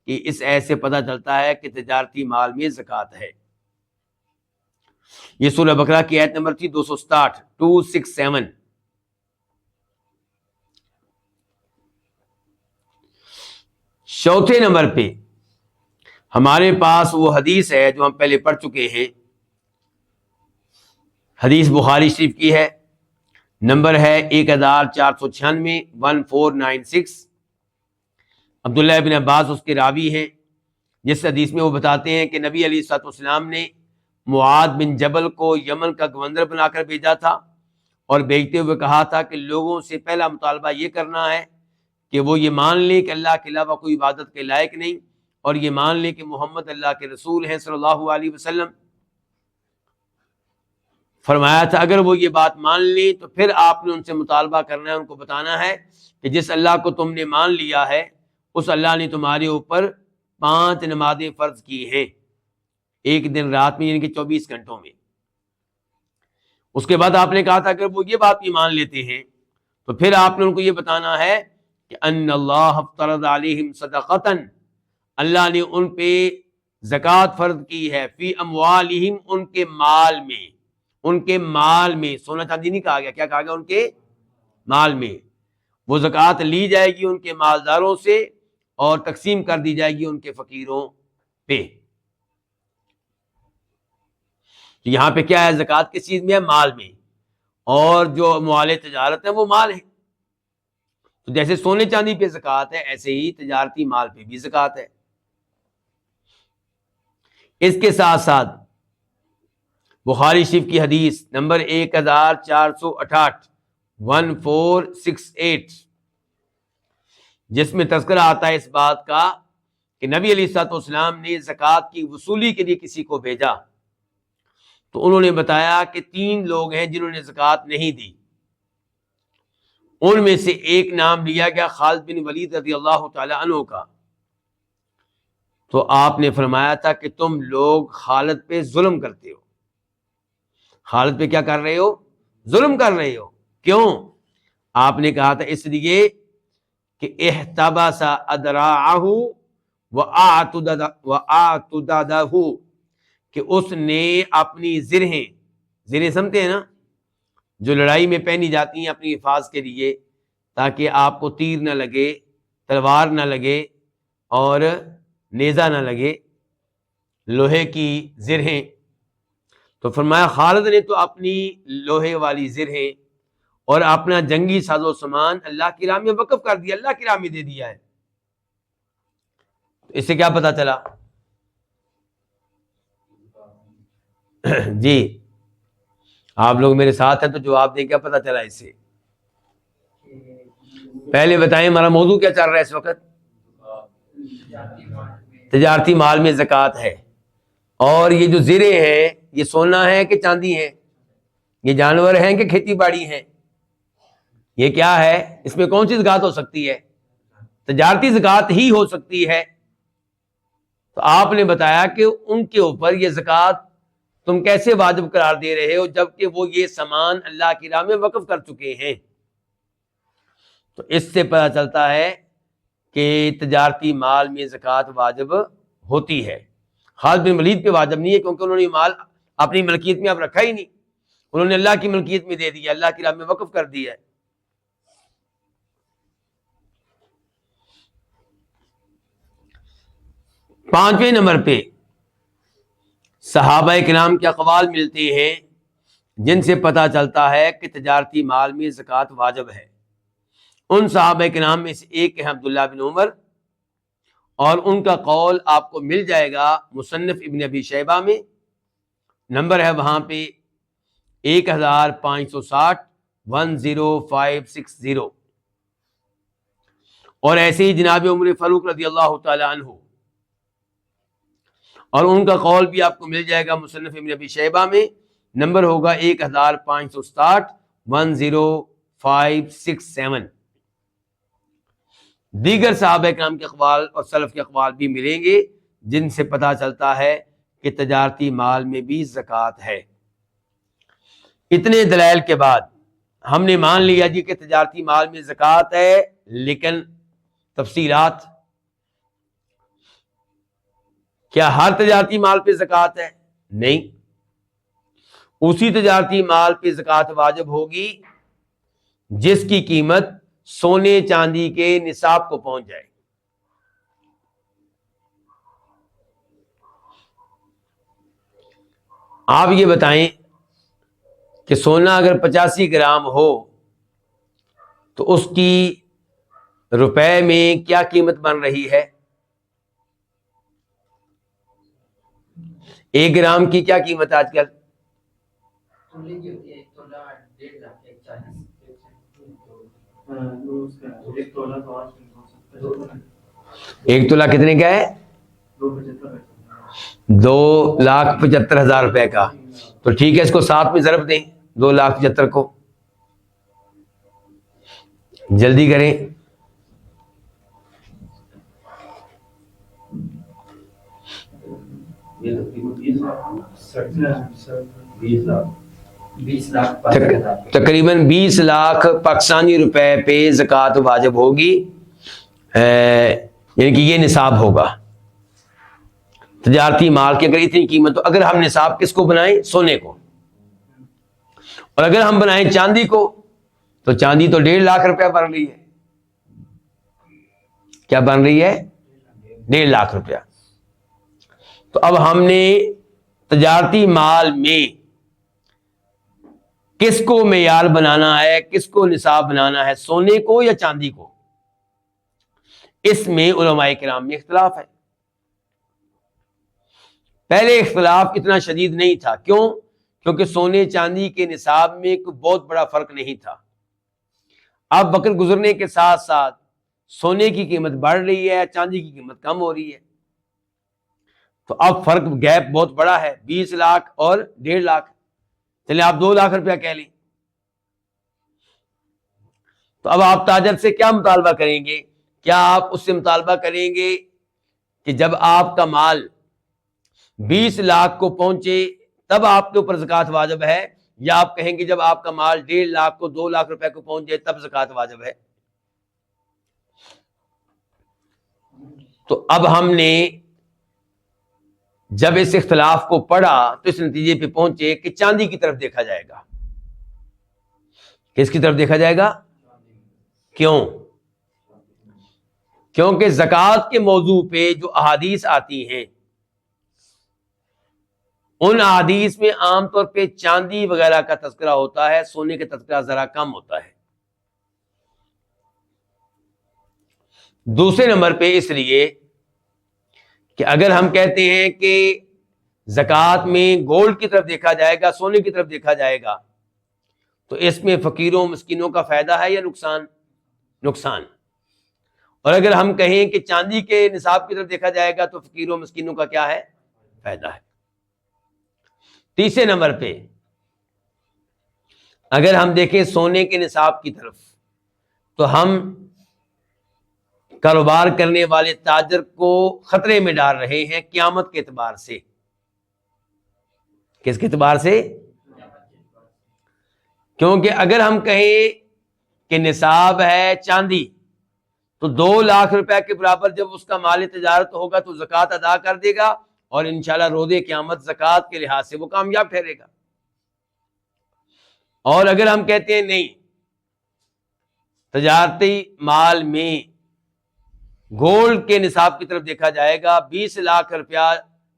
کہ اس آیت سے پتہ چلتا ہے کہ تجارتی مال میں زکوٰۃ ہے۔ یہ سورہ بقرہ کی آیت نمبر تھی 267۔ چوتھے نمبر پہ ہمارے پاس وہ حدیث ہے جو ہم پہلے پڑھ چکے ہیں، حدیث بخاری شریف کی ہے، نمبر ہے 1496، 1496۔ عبداللہ ابن عباس اس کے راوی ہیں، جس حدیث میں وہ بتاتے ہیں کہ نبی علیہ الصلوۃ والسلام نے معاذ بن جبل کو یمن کا گورنر بنا کر بھیجا تھا، اور بھیجتے ہوئے کہا تھا کہ لوگوں سے پہلا مطالبہ یہ کرنا ہے کہ وہ یہ مان لیں کہ اللہ کے علاوہ کوئی عبادت کے لائق نہیں، اور یہ مان لیں کہ محمد اللہ کے رسول ہیں صلی اللہ علیہ وسلم۔ فرمایا تھا اگر وہ یہ بات مان لیں تو پھر آپ نے ان سے مطالبہ کرنا ہے، ان کو بتانا ہے کہ جس اللہ کو تم نے مان لیا ہے اس اللہ نے تمہارے اوپر 5 نمازیں فرض کی ہیں، ایک دن رات میں، یعنی کہ 24 گھنٹوں میں۔ اس کے بعد آپ نے کہا تھا اگر وہ یہ بات بھی مان لیتے ہیں تو پھر آپ نے ان کو یہ بتانا ہے کہ ان اللہ افترض علیہم صدقۃ، اللہ نے ان پہ زکوٰۃ فرض کی ہے، فی اموالہم، ان کے مال میں، ان کے مال میں، سونا چاندی نہیں کہا گیا، کیا کہا گیا؟ ان کے مال میں۔ وہ زکوٰۃ لی جائے گی ان کے مالداروں سے اور تقسیم کر دی جائے گی ان کے فقیروں پہ۔ یہاں پہ کیا ہے؟ زکوٰۃ کس چیز میں ہے؟ مال میں، اور جو اموال تجارت ہے وہ مال ہے۔ تو جیسے سونے چاندی پہ زکوٰۃ ہے ایسے ہی تجارتی مال پہ بھی زکوٰۃ ہے۔ اس کے ساتھ ساتھ بخاری شریف کی حدیث نمبر 1468، 1468، جس میں تذکرہ آتا ہے اس بات کا کہ نبی علیہ الصلوۃ والسلام نے زکوٰۃ کی وصولی کے لیے کسی کو بھیجا، تو انہوں نے بتایا کہ 3 لوگ ہیں جنہوں نے زکوٰۃ نہیں دی۔ ان میں سے ایک نام لیا گیا خالد بن ولید رضی اللہ تعالی عنہ کا، تو آپ نے فرمایا تھا کہ تم لوگ خالد پہ ظلم کرتے ہو، خالد پہ کیا کر رہے ہو؟ ظلم کر رہے ہو۔ کیوں؟ آپ نے کہا تھا اس لیے کہ احتبس ادراعہ واعتددہ، کہ اس نے اپنی زرہیں، زرہیں سمجھتے ہیں نا، جو لڑائی میں پہنی جاتی ہیں اپنی حفاظ کے لیے، تاکہ آپ کو تیر نہ لگے، تلوار نہ لگے اور نیزہ نہ لگے، لوہے کی زرہیں۔ تو فرمایا خالد نے تو اپنی لوہے والی زرہیں اور اپنا جنگی ساز و سامان اللہ کی راہ میں وقف کر دیا، اللہ کی راہ میں دے دیا ہے۔ اس سے کیا پتا چلا؟ جی آپ لوگ میرے ساتھ ہیں تو جواب دیں، کیا پتہ چلا اس سے؟ پہلے بتائیں ہمارا موضوع کیا چل رہا ہے اس وقت؟ تجارتی مال میں زکوٰۃ ہے. اور یہ جو زرے ہیں یہ سونا ہے کہ چاندی ہے؟ یہ جانور ہیں کہ کھیتی باڑی ہیں؟ یہ کیا ہے؟ اس میں کون سی زکوٰۃ ہو سکتی ہے؟ تجارتی زکوٰۃ ہی ہو سکتی ہے. تو آپ نے بتایا کہ ان کے اوپر یہ زکوٰۃ تم کیسے واجب قرار دے رہے ہو جبکہ وہ یہ سامان اللہ کی راہ میں وقف کر چکے ہیں. تو اس سے پتہ چلتا ہے کہ تجارتی مال میں زکوٰۃ واجب ہوتی ہے. خالد بن ولید پہ واجب نہیں ہے کیونکہ انہوں نے مال اپنی ملکیت میں اب رکھا ہی نہیں، انہوں نے اللہ کی ملکیت میں دے دیا، اللہ کی راہ میں وقف کر دیا ہے. پانچویں نمبر پہ صحابہ کرام کے اقوال ملتے ہیں جن سے پتہ چلتا ہے کہ تجارتی مال میں زکوٰۃ واجب ہے. ان صحابہ کرام میں سے ایک ہے عبداللہ بن عمر، اور ان کا قول آپ کو مل جائے گا مصنف ابن ابی شیبہ میں، نمبر ہے وہاں پہ 1560 10560. اور ایسے ہی جناب عمر فاروق رضی اللہ تعالی عنہ، اور ان کا قول بھی آپ کو مل جائے گا مصنف ابن ابی شیبہ میں، نمبر ہوگا 1560 10567. دیگر صحابہ کرام کے اقوال اور سلف کے اقوال بھی ملیں گے جن سے پتہ چلتا ہے کہ تجارتی مال میں بھی زکوٰۃ ہے. اتنے دلائل کے بعد ہم نے مان لیا جی کہ تجارتی مال میں زکوٰۃ ہے، لیکن تفصیلات، کیا ہر تجارتی مال پہ زکوٰۃ ہے؟ نہیں. اسی تجارتی مال پہ زکوٰۃ واجب ہوگی جس کی قیمت سونے چاندی کے نصاب کو پہنچ جائے. آپ یہ بتائیں کہ سونا اگر 85 گرام ہو تو اس کی روپے میں کیا قیمت بن رہی ہے؟ 1 گرام کی کیا قیمت ہے آج کل؟ 1 تولہ کتنے کا ہے؟ 2,75,000 روپے کا. تو ٹھیک ہے، اس کو 7 میں ضرب دیں 2,75,000 کو، جلدی کریں. تقریباً 20 لاکھ پاکستانی روپے پہ زکوٰۃ واجب ہوگی، یعنی کہ یہ نصاب ہوگا تجارتی مال کی. اگر اتنی قیمت، تو اگر ہم نصاب کس کو بنائیں؟ سونے کو. اور اگر ہم بنائیں چاندی کو تو چاندی تو 1.5 لاکھ روپے بن رہی ہے. کیا بن رہی ہے؟ 1.5 لاکھ روپیہ. تو اب ہم نے تجارتی مال میں کس کو معیار بنانا ہے، کس کو نصاب بنانا ہے، سونے کو یا چاندی کو؟ اس میں علماء کرام میں اختلاف ہے. پہلے اختلاف اتنا شدید نہیں تھا. کیوں؟ کیونکہ سونے چاندی کے نصاب میں کوئی بہت بڑا فرق نہیں تھا. اب وقت گزرنے کے ساتھ ساتھ سونے کی قیمت بڑھ رہی ہے، چاندی کی قیمت کم ہو رہی ہے. تو اب فرق، گیپ بہت بڑا ہے، 20 لاکھ اور 1.5 لاکھ. چلیں آپ 2 لاکھ روپیہ کہہ لیں. تو اب آپ تاجر سے کیا مطالبہ کریں گے؟ کیا آپ اس سے مطالبہ کریں گے کہ جب آپ کا مال 20 لاکھ کو پہنچے تب آپ کے اوپر زکوٰۃ واجب ہے، یا آپ کہیں گے جب آپ کا مال 1.5 لاکھ کو 2 لاکھ روپے کو پہنچ جائے تب زکوٰۃ واجب ہے؟ تو اب ہم نے جب اس اختلاف کو پڑھا تو اس نتیجے پہ پہنچے کہ چاندی کی طرف دیکھا جائے گا. کس کی طرف دیکھا جائے گا؟ کیوں؟ کیونکہ زکوٰۃ کے موضوع پہ جو احادیث آتی ہیں ان احادیث میں عام طور پہ چاندی وغیرہ کا تذکرہ ہوتا ہے، سونے کا تذکرہ ذرا کم ہوتا ہے. دوسرے نمبر پہ اس لیے کہ اگر ہم کہتے ہیں کہ زکوٰۃ میں گولڈ کی طرف دیکھا جائے گا، سونے کی طرف دیکھا جائے گا، تو اس میں فقیروں مسکینوں کا فائدہ ہے یا نقصان؟ نقصان۔ اور اگر ہم کہیں کہ چاندی کے نصاب کی طرف دیکھا جائے گا تو فقیروں مسکینوں کا کیا ہے؟ فائدہ ہے۔ تیسرے نمبر پہ اگر ہم دیکھیں سونے کے نصاب کی طرف، تو ہم کاروبار کرنے والے تاجر کو خطرے میں ڈال رہے ہیں قیامت کے اعتبار سے۔ کس کے اعتبار سے؟ کیونکہ اگر ہم کہیں کہ نصاب ہے چاندی تو 2,00,000 روپے کے برابر جب اس کا مال تجارت ہوگا تو زکوٰۃ ادا کر دے گا، اور انشاءاللہ روز قیامت زکوٰۃ کے لحاظ سے وہ کامیاب ٹھہرے گا۔ اور اگر ہم کہتے ہیں نہیں، تجارتی مال میں گولڈ کے نصاب کی طرف دیکھا جائے گا، 20,00,000 روپیہ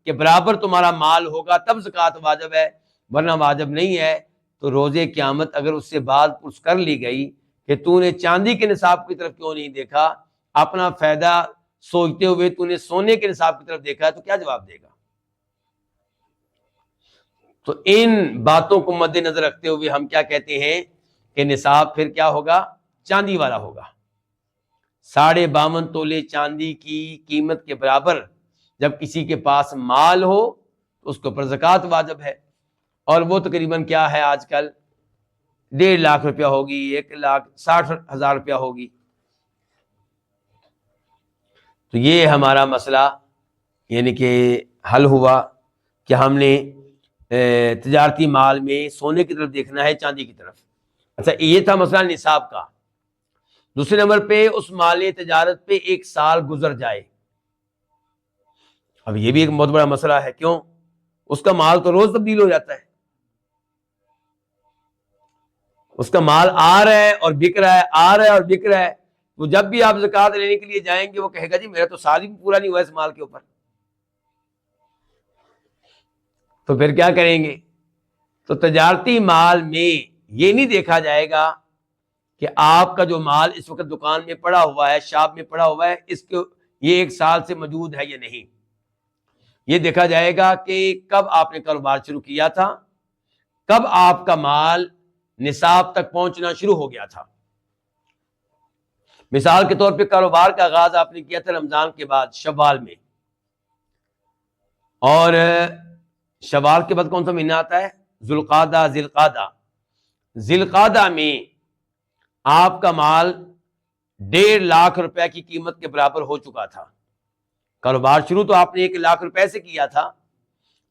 کے برابر تمہارا مال ہوگا تب زکوٰۃ واجب ہے، ورنہ واجب نہیں ہے، تو روز قیامت اگر اس سے بات پرس کر لی گئی کہ تو نے چاندی کے نصاب کی طرف کیوں نہیں دیکھا، اپنا فائدہ سوچتے ہوئے تو نے سونے کے نصاب کی طرف دیکھا، تو کیا جواب دے گا؟ تو ان باتوں کو مد نظر رکھتے ہوئے ہم کیا کہتے ہیں کہ نصاب پھر کیا ہوگا؟ چاندی والا ہوگا۔ 52.5 تولے چاندی کی قیمت کے برابر جب کسی کے پاس مال ہو تو اس کے اوپر زکوٰۃ واجب ہے، اور وہ تقریباً کیا ہے آج کل؟ 1.5 روپیہ ہوگی، 1,60,000 روپیہ ہوگی۔ تو یہ ہمارا مسئلہ یعنی کہ حل ہوا کہ ہم نے تجارتی مال میں سونے کی طرف دیکھنا ہے چاندی کی طرف۔ اچھا، یہ تھا مسئلہ نصاب کا۔ دوسرے نمبر پہ اس مال تجارت پہ 1 سال گزر جائے۔ اب یہ بھی ایک بہت بڑا مسئلہ ہے، کیوں؟ اس کا مال تو روز تبدیل ہو جاتا ہے، اس کا مال آ رہا ہے اور بک رہا ہے، آ رہا ہے اور بک رہا ہے، تو جب بھی آپ زکوٰۃ لینے کے لیے جائیں گے وہ کہے گا جی میرا تو سال ہی پورا نہیں ہوا اس مال کے اوپر، تو پھر کیا کریں گے؟ تو تجارتی مال میں یہ نہیں دیکھا جائے گا کہ آپ کا جو مال اس وقت دکان میں پڑا ہوا ہے، شاپ میں پڑا ہوا ہے، اس کو یہ 1 سال سے موجود ہے یا نہیں۔ یہ دیکھا جائے گا کہ کب آپ نے کاروبار شروع کیا تھا، کب آپ کا مال نصاب تک پہنچنا شروع ہو گیا تھا۔ مثال کے طور پہ کاروبار کا آغاز آپ نے کیا تھا رمضان کے بعد شوال میں، اور شوال کے بعد کون سا مہینہ آتا ہے؟ ذوالقعدہ، ذوالقعدہ میں آپ کا مال 1.5 روپے کی قیمت کے برابر ہو چکا تھا۔ کاروبار شروع تو آپ نے 1,00,000 روپے سے کیا تھا،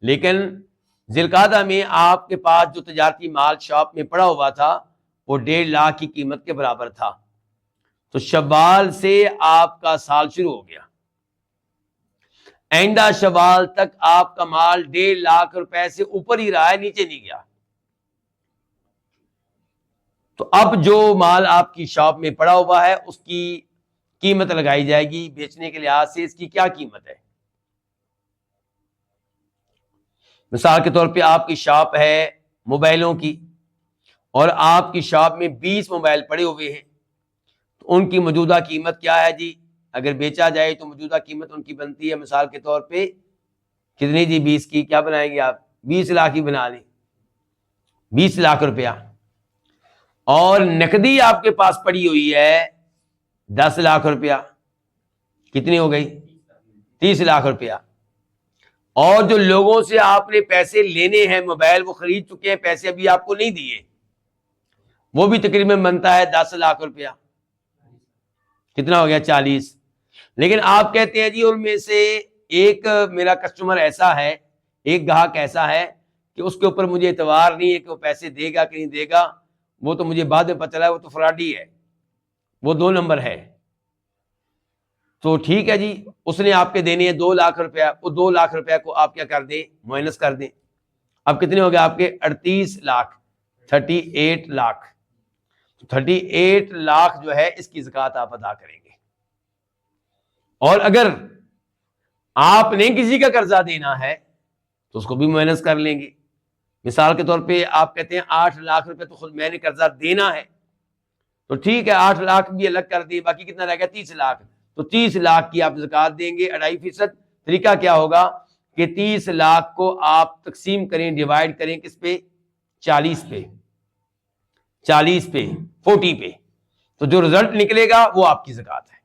لیکن ذوالقعدہ میں آپ کے پاس جو تجارتی مال شاپ میں پڑا ہوا تھا وہ 1.5 کی قیمت کے برابر تھا، تو شوال سے آپ کا سال شروع ہو گیا۔ آئندہ شوال تک آپ کا مال 1.5 روپے سے اوپر ہی رہا ہے، نیچے نہیں گیا۔ تو اب جو مال آپ کی شاپ میں پڑا ہوا ہے اس کی قیمت لگائی جائے گی، بیچنے کے لحاظ سے اس کی کیا قیمت ہے۔ مثال کے طور پہ آپ کی شاپ ہے موبائلوں کی، اور آپ کی شاپ میں 20 موبائل پڑے ہوئے ہیں، تو ان کی موجودہ قیمت کیا ہے جی؟ اگر بیچا جائے تو موجودہ قیمت ان کی بنتی ہے مثال کے طور پہ کتنی جی؟ 20 کی کیا بنائیں گے آپ؟ 20 لاکھ ہی بنا لیں، 20 لاکھ روپیہ۔ اور نقدی آپ کے پاس پڑی ہوئی ہے 10 لاکھ روپیہ، کتنی ہو گئی؟ 30 لاکھ روپیہ۔ اور جو لوگوں سے آپ نے پیسے لینے ہیں، موبائل وہ خرید چکے ہیں، پیسے ابھی آپ کو نہیں دیے، وہ بھی تقریباً بنتا ہے 10 لاکھ روپیہ۔ کتنا ہو گیا؟ 40۔ لیکن آپ کہتے ہیں جی ان میں سے ایک میرا کسٹمر ایسا ہے، ایک گاہک ایسا ہے کہ اس کے اوپر مجھے اعتبار نہیں ہے کہ وہ پیسے دے گا کہ نہیں دے گا، وہ تو مجھے بعد میں پتہ چلا ہے وہ تو فراڈی ہے، وہ 2 نمبر ہے۔ تو ٹھیک ہے جی، اس نے آپ کے دینے ہیں 2 لاکھ روپیہ، وہ 2 لاکھ روپیہ کو آپ کیا کر دیں؟ مائنس کر دیں۔ اب کتنے ہو گئے آپ کے؟ 38 لاکھ، 38 لاکھ۔ 38 لاکھ جو ہے اس کی زکوٰۃ آپ ادا کریں گے۔ اور اگر آپ نے کسی کا قرضہ دینا ہے تو اس کو بھی مائنس کر لیں گے۔ مثال کے طور پہ آپ کہتے ہیں 8 لاکھ روپے تو خود میں نے قرضہ دینا ہے، تو ٹھیک ہے 8 لاکھ بھی الگ کر دیں، باقی کتنا رہ گیا؟ 30 لاکھ۔ تو 30 لاکھ کی آپ زکوٰۃ دیں گے 2.5%۔ طریقہ کیا ہوگا کہ 30 لاکھ کو آپ تقسیم کریں، ڈیوائڈ کریں کس پہ؟ 40 پہ، 40 پہ، 40 پہ، تو جو رزلٹ نکلے گا وہ آپ کی زکوٰۃ ہے۔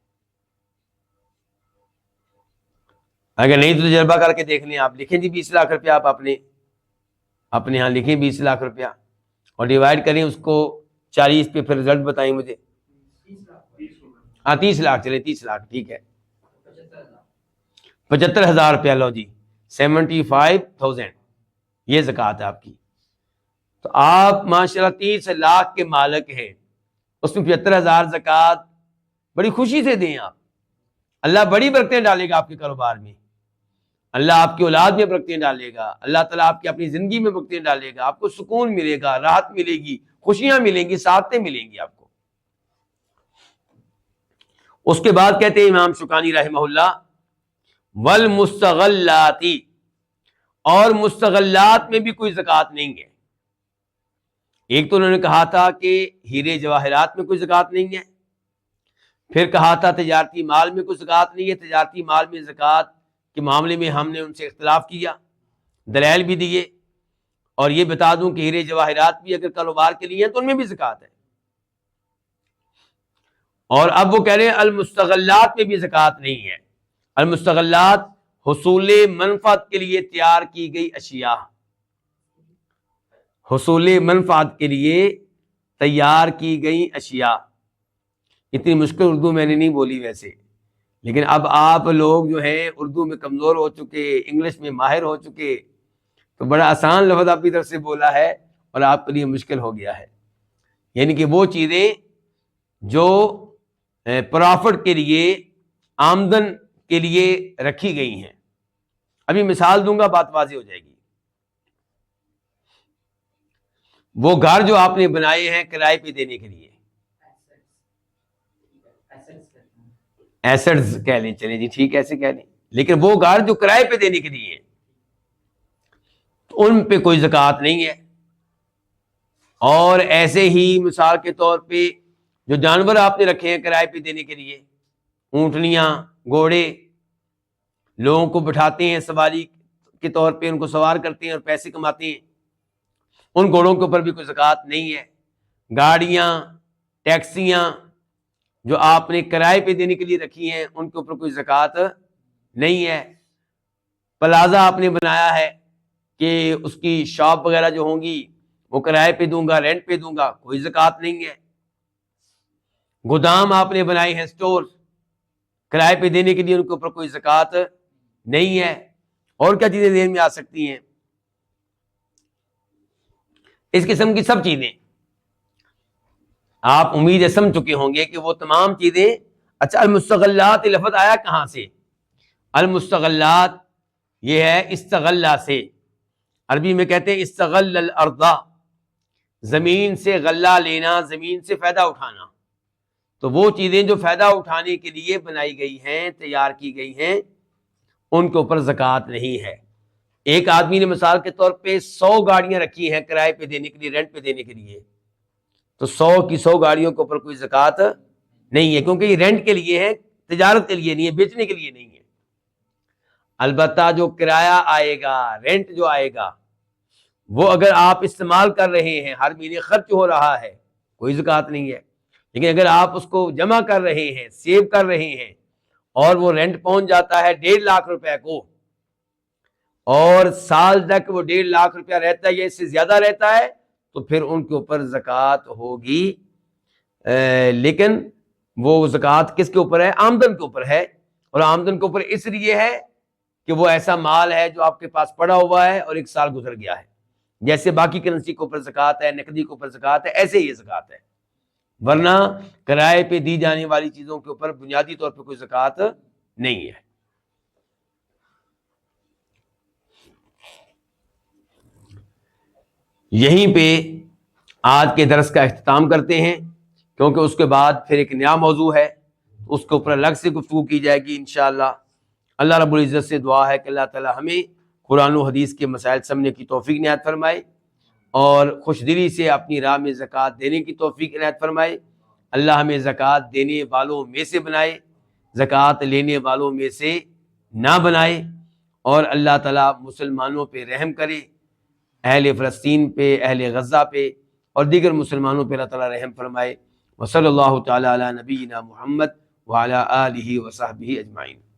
اگر نہیں تو تجربہ کر کے دیکھ لیں، آپ لکھیں جی 20 لاکھ روپیہ، آپ اپنے یہاں لکھیں 20 لاکھ روپیہ اور ڈیوائڈ کریں اس کو 40 پہ، پھر رزلٹ بتائیں مجھے۔ 30 لاکھ، چلے 30 لاکھ ٹھیک ہے، 75,000 روپیہ، لو جی 75,000 یہ زکوٰۃ ہے آپ کی۔ تو آپ ماشاءاللہ 30 لاکھ کے مالک ہیں، اس میں 75,000 زکوٰۃ بڑی خوشی سے دیں آپ، اللہ بڑی برکتیں ڈالے گا آپ کے کاروبار میں، اللہ آپ کی اولاد میں برکتیں ڈالے گا، اللہ تعالیٰ آپ کی اپنی زندگی میں برکتیں ڈالے گا، آپ کو سکون ملے گا، راحت ملے گی، خوشیاں ملیں گی، سعادتیں ملیں گی آپ کو۔ اس کے بعد کہتے ہیں امام شوکانی رحمہ اللہ، والمستغلات، اور مستغلات میں بھی کوئی زکوٰۃ نہیں ہے۔ ایک تو انہوں نے کہا تھا کہ ہیرے جواہرات میں کوئی زکوٰۃ نہیں ہے، پھر کہا تھا تجارتی مال میں کوئی زکوٰۃ نہیں ہے، تجارتی مال میں زکوٰۃ کے معاملے میں ہم نے ان سے اختلاف کیا، دلائل بھی دیے، اور یہ بتا دوں کہ ہیرے جواہرات بھی اگر کاروبار کے لیے ہیں تو ان میں بھی زکوٰۃ ہے۔ اور اب وہ کہہ رہے ہیں المستغلات میں بھی زکوٰۃ نہیں ہے۔ المستغلات حصول منفعت کے لیے تیار کی گئی اشیاء، حصول منفعت کے لیے تیار کی گئی اشیاء۔ اتنی مشکل اردو میں نے نہیں بولی ویسے، لیکن اب آپ لوگ جو ہیں اردو میں کمزور ہو چکے، انگلش میں ماہر ہو چکے، تو بڑا آسان لفظ آپ کی طرف سے بولا ہے اور آپ کے لیے مشکل ہو گیا ہے۔ یعنی کہ وہ چیزیں جو پرافٹ کے لیے، آمدن کے لیے رکھی گئی ہیں۔ ابھی مثال دوں گا، بات واضح ہو جائے گی۔ وہ گھر جو آپ نے بنائے ہیں کرائے پہ دینے کے لیے، ایسٹس کہہ لیں، چلیں جی ٹھیک ہے ایسے کہہ لیں، لیکن وہ گھر جو کرائے پہ دینے کے لیے ہیں تو ان پہ کوئی زکوٰۃ نہیں ہے۔ اور ایسے ہی مثال کے طور پہ جو جانور آپ نے رکھے ہیں کرائے پہ دینے کے لیے، اونٹنیاں، گھوڑے، لوگوں کو بٹھاتے ہیں سواری کے طور پہ، ان کو سوار کرتے ہیں اور پیسے کماتے ہیں، ان گھوڑوں کے اوپر بھی کوئی زکوٰۃ نہیں ہے۔ گاڑیاں، ٹیکسیاں جو آپ نے کرائے پہ دینے کے لیے رکھی ہیں ان کے اوپر کوئی زکوٰۃ نہیں ہے۔ پلازا آپ نے بنایا ہے کہ اس کی شاپ وغیرہ جو ہوں گی وہ کرائے پہ دوں گا، رینٹ پہ دوں گا، کوئی زکوٰۃ نہیں ہے۔ گودام آپ نے بنائے ہیں، سٹور، کرائے پہ دینے کے لیے ان کے اوپر کوئی زکوٰۃ نہیں ہے۔ اور کیا چیزیں ذہن میں آ سکتی ہیں؟ اس قسم کی سب چیزیں آپ امید ہے سمجھ چکے ہوں گے کہ وہ تمام چیزیں۔ اچھا، المستغلات لفظ آیا کہاں سے؟ المستغلات یہ ہے استغلہ سے، عربی میں کہتے ہیں استغل الارض، زمین سے غلہ لینا، زمین سے فائدہ اٹھانا۔ تو وہ چیزیں جو فائدہ اٹھانے کے لیے بنائی گئی ہیں، تیار کی گئی ہیں، ان کے اوپر زکوٰۃ نہیں ہے۔ ایک آدمی نے مثال کے طور پہ 100 گاڑیاں رکھی ہیں کرائے پہ دینے کے لیے، رینٹ پہ دینے کے لیے، تو 100 کی 100 گاڑیوں کے اوپر کوئی زکوٰۃ نہیں ہے، کیونکہ یہ رینٹ کے لیے ہے، تجارت کے لیے نہیں ہے، بیچنے کے لیے نہیں ہے۔ البتہ جو کرایہ آئے گا، رینٹ جو آئے گا، وہ اگر آپ استعمال کر رہے ہیں، ہر مہینے خرچ ہو رہا ہے، کوئی زکوٰۃ نہیں ہے۔ لیکن اگر آپ اس کو جمع کر رہے ہیں، سیو کر رہے ہیں، اور وہ رینٹ پہنچ جاتا ہے 1.5 لاکھ روپے کو، اور سال تک وہ 1.5 لاکھ روپیہ رہتا ہے یا اس سے زیادہ رہتا ہے، تو پھر ان کے اوپر زکوٰۃ ہوگی۔ لیکن وہ زکوٰۃ کس کے اوپر ہے؟ آمدن کے اوپر ہے، اور آمدن کے اوپر اس لیے ہے کہ وہ ایسا مال ہے جو آپ کے پاس پڑا ہوا ہے اور 1 سال گزر گیا ہے۔ جیسے باقی کرنسی کے اوپر زکوٰۃ ہے، نقدی کے اوپر زکوٰۃ ہے، ایسے یہ زکوٰۃ ہے۔ ورنہ کرائے پہ دی جانے والی چیزوں کے اوپر بنیادی طور پہ کوئی زکوٰۃ نہیں ہے۔ یہیں پہ آج کے درس کا اختتام کرتے ہیں، کیونکہ اس کے بعد پھر ایک نیا موضوع ہے، اس کے اوپر الگ سے گفتگو کی جائے گی انشاءاللہ۔ اللہ رب العزت سے دعا ہے کہ اللہ تعالی ہمیں قرآن و حدیث کے مسائل سمجھنے کی توفیق عنایت فرمائے، اور خوش دلی سے اپنی راہ میں زکوٰۃ دینے کی توفیق عنایت فرمائے۔ اللہ ہمیں زکوٰۃ دینے والوں میں سے بنائے، زکوٰۃ لینے والوں میں سے نہ بنائے، اور اللہ تعالیٰ مسلمانوں پہ رحم کرے، اہل فلسطین پہ، اہل غزہ پہ اور دیگر مسلمانوں پہ اللہ تعالیٰ رحم فرمائے۔ وصلی اللہ تعالیٰ علی نبینا محمد وعلی آلہ وصحبہ اجمعین۔